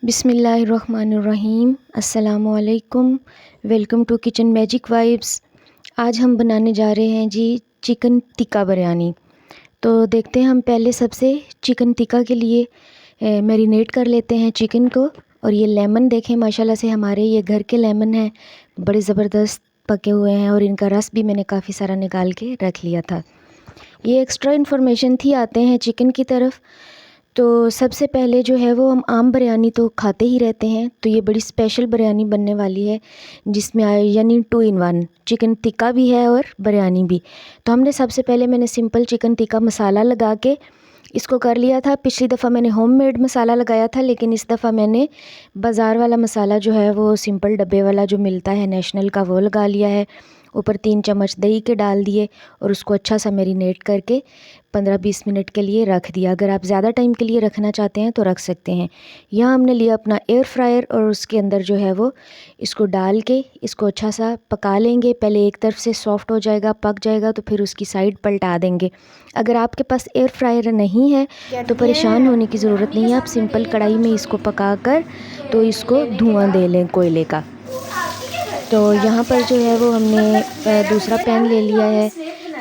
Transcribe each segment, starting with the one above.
बिस्मिल्लाहिर्रहमानिर्रहीम। अस्सलामुअलैकुम। Welcome to kitchen magic vibes. आज हम बनाने जा रहे हैं जी चिकन टिक्का बिरयानी। तो देखते हैं, हम पहले सबसे चिकन टिक्का के लिए मैरिनेट कर लेते हैं चिकन को। और ये लेमन देखें, माशाल्लाह से हमारे ये घर के लेमन हैं, बड़े ज़बरदस्त पके हुए हैं और इनका रस भी मैंने काफ़ी सारा निकाल के रख लिया था। ये एक्स्ट्रा इन्फॉर्मेशन थी। आते हैं चिकन की तरफ। तो सबसे पहले जो है वो हम आम बिरयानी तो खाते ही रहते हैं, तो ये बड़ी स्पेशल बिरयानी बनने वाली है जिसमें यानी 2 in 1 चिकन टिक्का भी है और बिरयानी भी। तो हमने सबसे पहले मैंने सिंपल चिकन टिक्का मसाला लगा के इसको कर लिया था। पिछली दफ़ा मैंने होममेड मसाला लगाया था, लेकिन इस दफ़ा मैंने बाज़ार वाला मसाला जो है वो सिंपल डब्बे वाला जो मिलता है नेशनल का, वो लगा लिया है। ऊपर 3 चम्मच दही के डाल दिए और उसको अच्छा सा मैरिनेट करके 15-20 मिनट के लिए रख दिया। अगर आप ज़्यादा टाइम के लिए रखना चाहते हैं तो रख सकते हैं। यहाँ हमने लिया अपना एयर फ्रायर और उसके अंदर जो है वो इसको डाल के इसको अच्छा सा पका लेंगे। पहले एक तरफ से सॉफ़्ट हो जाएगा, पक जाएगा, तो फिर उसकी साइड पलटा देंगे। अगर आपके पास एयर फ्रायर नहीं है तो परेशान होने की ज़रूरत नहीं है। आप सिंपल कढ़ाई में इसको पका कर तो इसको धुआं दे लें कोयले का। तो यहाँ पर जो है वो हमने दूसरा पैन ले लिया है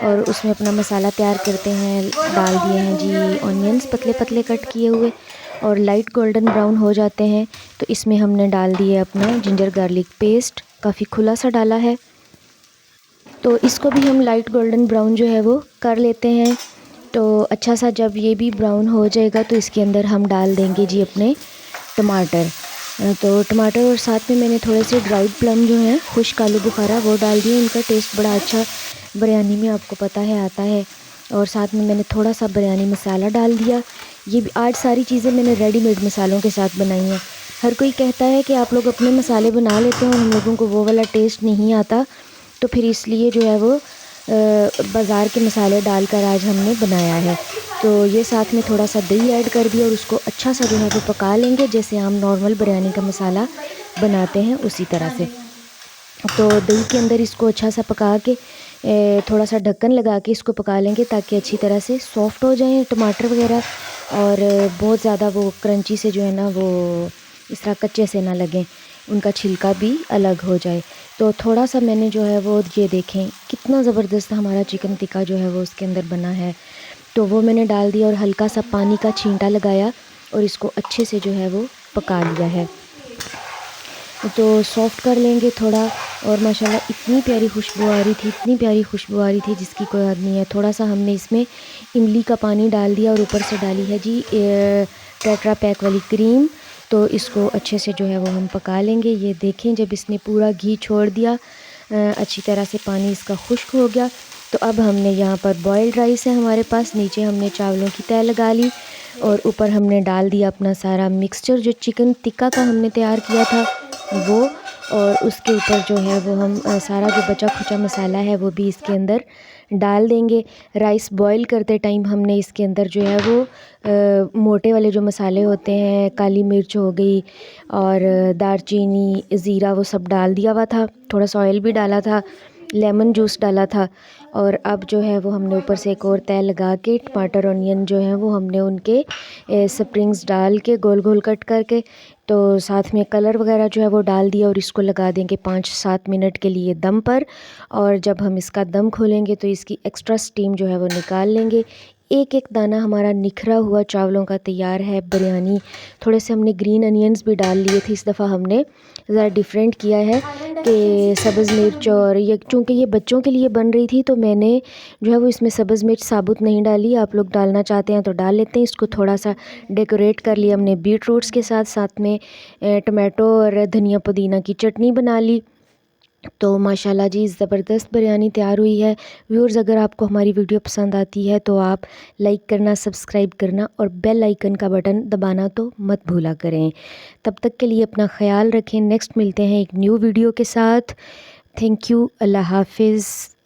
और उसमें अपना मसाला तैयार करते हैं। डाल दिए हैं जी ऑनियंस पतले पतले कट किए हुए, और लाइट गोल्डन ब्राउन हो जाते हैं तो इसमें हमने डाल दिए अपना जिंजर गार्लिक पेस्ट, काफ़ी खुला सा डाला है। तो इसको भी हम लाइट गोल्डन ब्राउन जो है वो कर लेते हैं। तो अच्छा सा जब ये भी ब्राउन हो जाएगा तो इसके अंदर हम डाल देंगे जी अपने टमाटर। तो टमाटर और साथ में मैंने थोड़े से ड्राइड प्लम जो हैं, खुश्क आलू बुखारा, वो डाल दिए। इनका टेस्ट बड़ा अच्छा बिरयानी में आपको पता है आता है। और साथ में मैंने थोड़ा सा बिरयानी मसाला डाल दिया। ये भी आज सारी चीज़ें मैंने रेडीमेड मसालों के साथ बनाई हैं। हर कोई कहता है कि आप लोग अपने मसाले बना लेते हैं और हम लोगों को वो वाला टेस्ट नहीं आता, तो फिर इसलिए जो है वो बाज़ार के मसाले डालकर आज हमने बनाया है। तो ये साथ में थोड़ा सा दही ऐड कर दिया और उसको अच्छा सा जो है वो पका लेंगे, जैसे हम नॉर्मल बिरयानी का मसाला बनाते हैं उसी तरह से। तो दही के अंदर इसको अच्छा सा पका के थोड़ा सा ढक्कन लगा के इसको पका लेंगे ताकि अच्छी तरह से सॉफ़्ट हो जाएं टमाटर वगैरह, और बहुत ज़्यादा वो क्रंची से जो है ना वो इस तरह कच्चे से ना लगें, उनका छिलका भी अलग हो जाए। तो थोड़ा सा मैंने जो है वो, ये देखें कितना ज़बरदस्त हमारा चिकन टिक्का जो है वो उसके अंदर बना है। तो वो मैंने डाल दिया और हल्का सा पानी का छींटा लगाया और इसको अच्छे से जो है वो पका लिया है। तो सॉफ़्ट कर लेंगे थोड़ा। और माशाल्लाह इतनी प्यारी खुशबू आ रही थी, इतनी प्यारी खुशबू आ रही थी जिसकी कोई हद नहीं है। थोड़ा सा हमने इसमें इमली का पानी डाल दिया और ऊपर से डाली है जी टेट्रा पैक वाली क्रीम। तो इसको अच्छे से जो है वो हम पका लेंगे। ये देखें, जब इसने पूरा घी छोड़ दिया, अच्छी तरह से पानी इसका खुश्क हो गया, तो अब हमने यहाँ पर बॉयल्ड राइस है हमारे पास, नीचे हमने चावलों की तह लगा ली और ऊपर हमने डाल दिया अपना सारा मिक्सचर जो चिकन टिक्का का हमने तैयार किया था वो। और उसके ऊपर जो है वो हम सारा जो बचा खुचा मसाला है वो भी इसके अंदर डाल देंगे। राइस बॉईल करते टाइम हमने इसके अंदर जो है वो मोटे वाले जो मसाले होते हैं, काली मिर्च हो गई और दारचीनी, ज़ीरा, वो सब डाल दिया हुआ था। थोड़ा सा ऑयल भी डाला था, लेमन जूस डाला था। और अब जो है वो हमने ऊपर से एक और तह लगा के टमाटर ऑनियन जो है वो हमने उनके स्प्रिंग्स डाल के गोल गोल कट करके, तो साथ में कलर वगैरह जो है वो डाल दिया और इसको लगा देंगे 5-7 मिनट के लिए दम पर। और जब हम इसका दम खोलेंगे तो इसकी एक्स्ट्रा स्टीम जो है वो निकाल लेंगे। एक एक दाना हमारा निखरा हुआ चावलों का तैयार है बिरयानी। थोड़े से हमने ग्रीन अनियंस भी डाल लिए थे। इस दफ़ा हमने ज़रा डिफरेंट किया है कि सब्ज़ मिर्च, और ये चूँकि ये बच्चों के लिए बन रही थी तो मैंने जो है वो इसमें सब्ज़ मिर्च साबुत नहीं डाली। आप लोग डालना चाहते हैं तो डाल लेते हैं। इसको थोड़ा सा डेकोरेट कर लिया हमने बीट रूट्स के साथ, साथ में टमाटो और धनिया पुदीना की चटनी बना ली। तो माशाल्लाह जी ज़बरदस्त बिरयानी तैयार हुई है। व्यूअर्स, अगर आपको हमारी वीडियो पसंद आती है तो आप लाइक करना, सब्सक्राइब करना और बेल आइकन का बटन दबाना तो मत भूला करें। तब तक के लिए अपना ख़्याल रखें। नेक्स्ट मिलते हैं एक न्यू वीडियो के साथ। Thank you. अल्लाह हाफ़िज़।